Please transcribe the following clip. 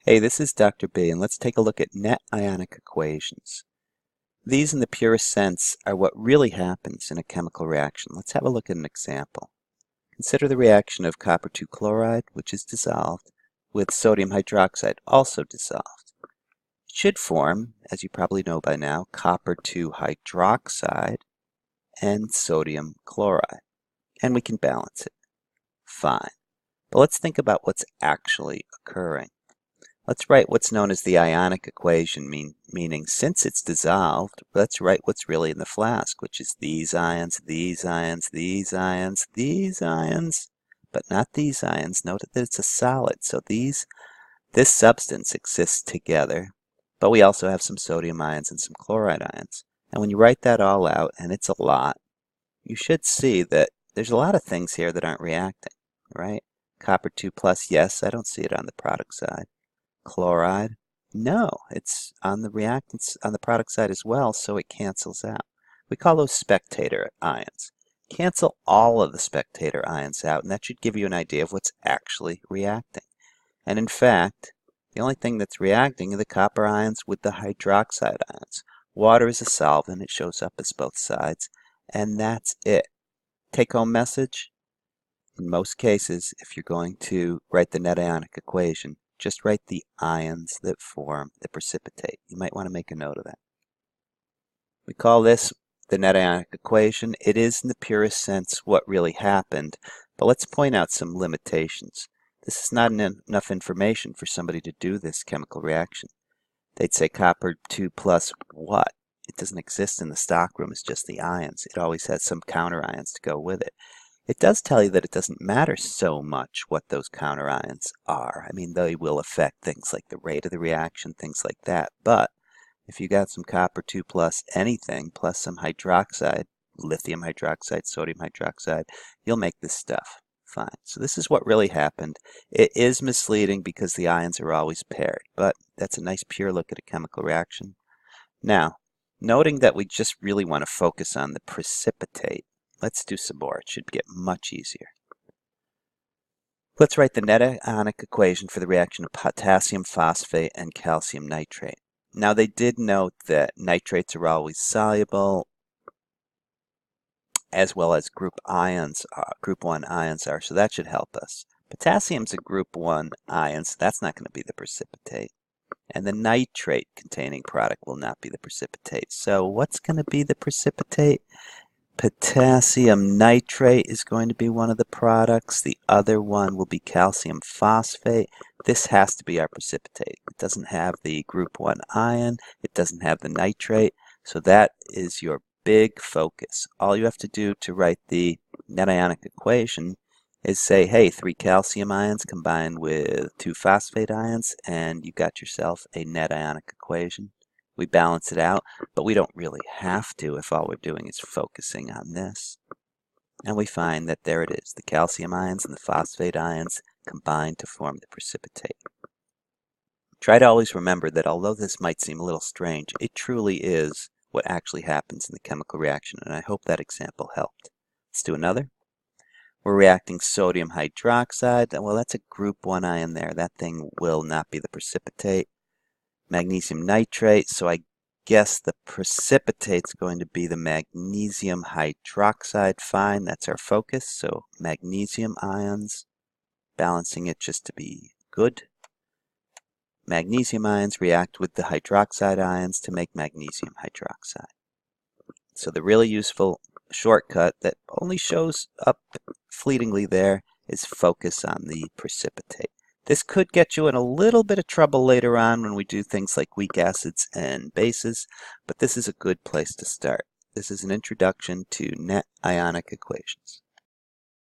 Hey, this is Dr. B, and let's take a look at net ionic equations. These, in the purest sense, are what really happens in a chemical reaction. Let's have a look at an example. Consider the reaction of copper 2 chloride, which is dissolved, with sodium hydroxide, also dissolved. It should form, as you probably know by now, copper 2 hydroxide and sodium chloride. And we can balance it. Fine. But let's think about what's actually occurring. Let's write what's known as the Ionic equation, meaning since it's dissolved, let's write what's really in the flask, which is these ions, these ions, these ions, these ions, but not these ions. Note that it's a solid, so this substance exists together, but we also have some sodium ions and some chloride ions. And when you write that all out, and it's a lot, you should see that there's a lot of things here that aren't reacting, right? Copper 2 plus, yes, I don't see it on the product side. Chloride, no, it's on the reactants on the product side as well, so it cancels out. We call those spectator ions. Cancel all of the spectator ions out, and that should give you an idea of what's actually reacting. And in fact, the only thing that's reacting are the copper ions with the hydroxide ions. Water is a solvent, it shows up as both sides, and that's it. Take-home message: in most cases, if you're going to write the net ionic equation, just write the ions that form the precipitate. You might want to make a note of that. We call this the net ionic equation. It is, in the purest sense, what really happened, but let's point out some limitations. This is not enough information for somebody to do this chemical reaction. They'd say copper 2 plus what? It doesn't exist in the stockroom. It's just the ions. It always has some counter ions to go with it. It does tell you that it doesn't matter so much what those counter ions are. I mean, they will affect things like the rate of the reaction, things like that. But if you got some copper 2 plus anything, plus some hydroxide, lithium hydroxide, sodium hydroxide, you'll make this stuff fine. So this is what really happened. It is misleading because the ions are always paired, but that's a nice pure look at a chemical reaction. Now, noting that we just really want to focus on the precipitate, let's do some more. It should get much easier. Let's write the net ionic equation for the reaction of potassium phosphate and calcium nitrate. Now, they did note that nitrates are always soluble, as well as group 1 ions are, so that should help us. Potassium's a group 1 ion, so that's not going to be the precipitate. And the nitrate containing product will not be the precipitate. So what's going to be the precipitate? Potassium nitrate is going to be one of the products. The other one will be calcium phosphate. This has to be our precipitate. It doesn't have the group 1 ion. It doesn't have the nitrate. So that is your big focus. All you have to do to write the net ionic equation is say, hey, 3 calcium ions combined with 2 phosphate ions, and you got yourself a net ionic equation. We balance it out, but we don't really have to if all we're doing is focusing on this. And we find that there it is. The calcium ions and the phosphate ions combine to form the precipitate. Try to always remember that although this might seem a little strange, it truly is what actually happens in the chemical reaction, and I hope that example helped. Let's do another. We're reacting sodium hydroxide. Well, that's a group 1 ion there. That thing will not be the precipitate. Magnesium nitrate, so I guess the precipitate's going to be the magnesium hydroxide. Fine, that's our focus. So magnesium ions, balancing it just to be good. Magnesium ions react with the hydroxide ions to make magnesium hydroxide. So the really useful shortcut that only shows up fleetingly there is focus on the precipitate. This could get you in a little bit of trouble later on when we do things like weak acids and bases, but this is a good place to start. This is an introduction to net ionic equations.